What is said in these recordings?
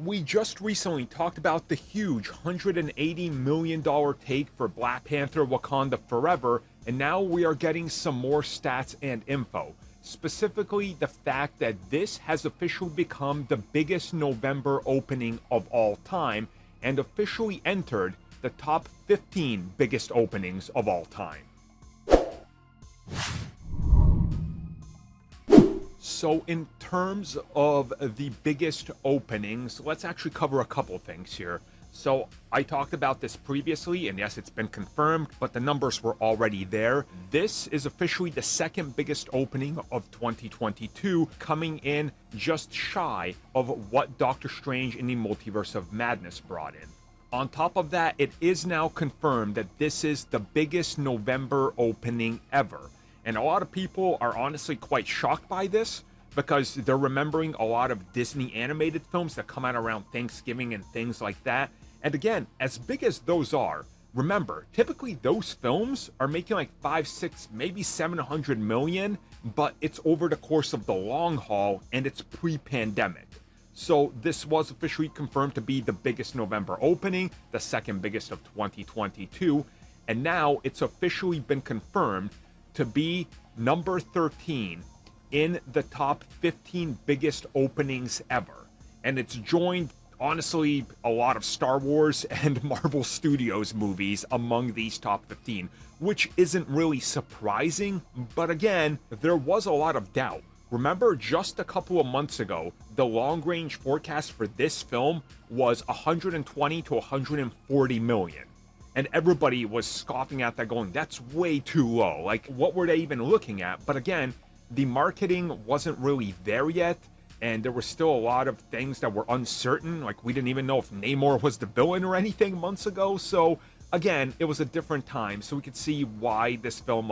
We just recently talked about the huge $180 million take for Black Panther Wakanda Forever, and now we are getting some more stats and info. Specifically, the fact that this has officially become the biggest November opening of all time, and officially entered the top 15 biggest openings of all time. So in terms of the biggest openings, let's actually cover a couple things here. So I talked about this previously, and yes, it's been confirmed, but the numbers were already there. This is officially the second biggest opening of 2022, coming in just shy of what Doctor Strange in the Multiverse of Madness brought in. On top of that, it is now confirmed that this is the biggest November opening ever. And a lot of people are honestly quite shocked by this, because they're remembering a lot of Disney animated films that come out around Thanksgiving and things like that. And again, as big as those are, remember, typically those films are making like 5, 6, maybe 700 million, but it's over the course of the long haul, and it's pre-pandemic. So this was officially confirmed to be the biggest November opening, the second biggest of 2022, and now it's officially been confirmed to be number 13 in the top 15 biggest openings ever. And it's joined, honestly, a lot of Star Wars and Marvel Studios movies among these top 15, which isn't really surprising, but again, there was a lot of doubt. Remember, just a couple of months ago, the long-range forecast for this film was 120 to 140 million. And everybody was scoffing at that, going, that's way too low. Like, what were they even looking at? But again, the marketing wasn't really there yet, and there were still a lot of things that were uncertain. Like, we didn't even know if Namor was the villain or anything months ago. So again, it was a different time, so we could see why this film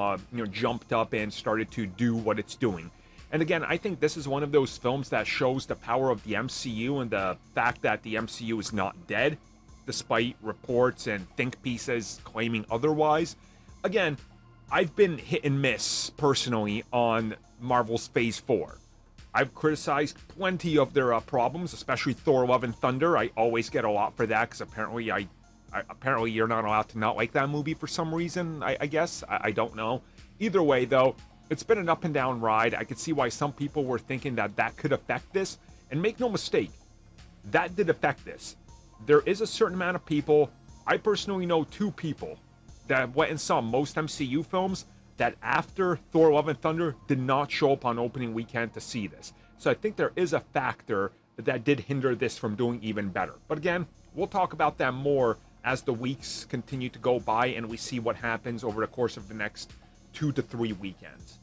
jumped up and started to do what it's doing. And again, I think this is one of those films that shows the power of the MCU and the fact that the MCU is not dead, despite reports and think pieces claiming otherwise. Again, I've been hit and miss personally on Marvel's Phase 4. I've criticized plenty of their problems, especially Thor: Love and Thunder. I always get a lot for that, because apparently you're not allowed to not like that movie for some reason, I guess. I don't know. Either way, though, it's been an up and down ride. I could see why some people were thinking that that could affect this. And make no mistake, that did affect this. There is a certain amount of people, I personally know 2 people, that went and saw most MCU films that after Thor: Love and Thunder did not show up on opening weekend to see this. So I think there is a factor that did hinder this from doing even better. But again, we'll talk about that more as the weeks continue to go by and we see what happens over the course of the next 2 to 3 weekends.